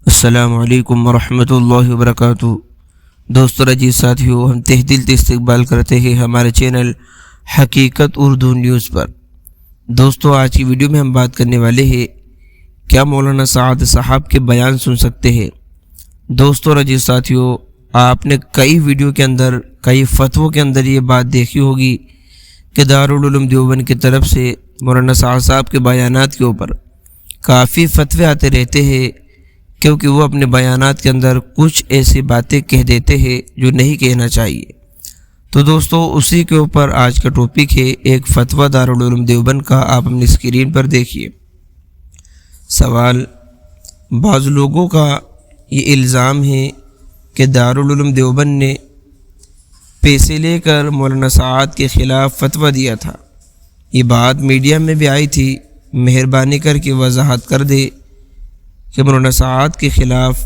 السلام علیکم ورحمۃ اللہ وبرکاتہ۔ دوستو عزیز ساتھیو، ہم تہ دل سے استقبال کرتے ہیں ہمارے چینل حقیقت اردو نیوز پر۔ دوستو آج کی ویڈیو میں ہم بات کرنے والے ہیں، کیا مولانا سعد صاحب کے بیان سن سکتے ہیں؟ دوستو عزیز ساتھیو، آپ نے کئی ویڈیو کے اندر، کئی فتووں کے اندر یہ بات دیکھی ہوگی کہ دارالعلوم دیوبند کی طرف سے مولانا سعد صاحب کے بیانات کے اوپر کافی فتوے آتے رہتے ہیں، کیونکہ وہ اپنے بیانات کے اندر کچھ ایسی باتیں کہہ دیتے ہیں جو نہیں کہنا چاہیے۔ تو دوستو اسی کے اوپر آج کا ٹاپک ہے، ایک فتویٰ دارالعلوم دیوبند کا، آپ اپنی اسکرین پر دیکھیے۔ سوال: بعض لوگوں کا یہ الزام ہے کہ دارالعلوم دیوبند نے پیسے لے کر مولانا سعد کے خلاف فتویٰ دیا تھا۔ یہ بات میڈیا میں بھی آئی تھی، مہربانی کر کے وضاحت کر دے کہ مولانا سعد کے خلاف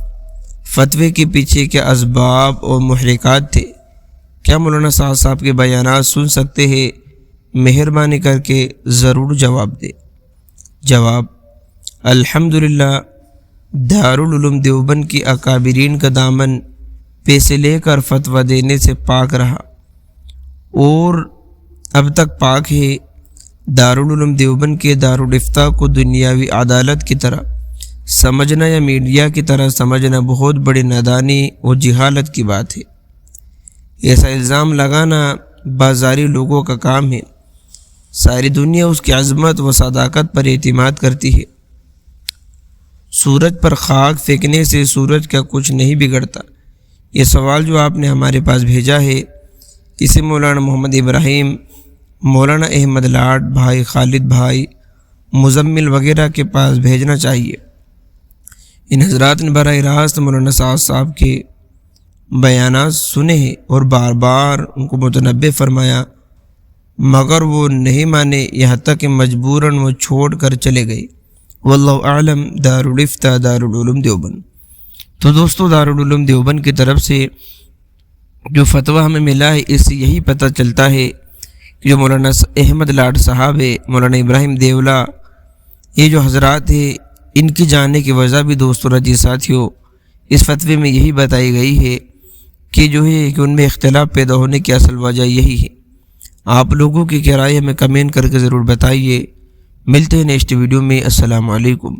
فتوے کے پیچھے کیا اسباب اور محرکات تھے؟ کیا مولانا سعد صاحب کے بیانات سن سکتے ہیں؟ مہربانی کر کے ضرور جواب دے۔ جواب: الحمدللہ، دارالعلوم دیوبند کی اکابرین کا دامن پیسے لے کر فتویٰ دینے سے پاک رہا اور اب تک پاک ہے۔ دارالعلوم دیوبند کے دارالافتاء کو دنیاوی عدالت کی طرح سمجھنا یا میڈیا کی طرح سمجھنا بہت بڑی نادانی اور جہالت کی بات ہے۔ ایسا الزام لگانا بازاری لوگوں کا کام ہے۔ ساری دنیا اس کی عظمت و صداقت پر اعتماد کرتی ہے۔ سورج پر خاک پھینکنے سے سورج کا کچھ نہیں بگڑتا۔ یہ سوال جو آپ نے ہمارے پاس بھیجا ہے، اسے مولانا محمد ابراہیم، مولانا احمد لاڈ بھائی، خالد بھائی، مزمل وغیرہ کے پاس بھیجنا چاہیے۔ ان حضرات نے براہ راست مولانا سعد صاحب کے بیانات سنے ہیں اور بار بار ان کو متنبہ فرمایا، مگر وہ نہیں مانے، یہاں تک کہ مجبوراً وہ چھوڑ کر چلے گئے۔ واللہ اعلم۔ دارالافتاء دارالعلوم دیوبند۔ تو دوستو دارالعلوم دیوبند کی طرف سے جو فتویٰ ہمیں ملا ہے، اس سے یہی پتہ چلتا ہے کہ جو مولانا احمد لاڈ صاحب ہے، مولانا ابراہیم دیولہ، یہ جو حضرات ہیں، ان کی جانے کی وجہ بھی دوستو عزیز ساتھیوں اس فتوے میں یہی بتائی گئی ہے کہ جو ہے کہ ان میں اختلاف پیدا ہونے کی اصل وجہ یہی ہے۔ آپ لوگوں کی کیا رائے ہمیں کمنٹ کر کے ضرور بتائیے۔ ملتے ہیں نیکسٹ ویڈیو میں۔ السلام علیکم۔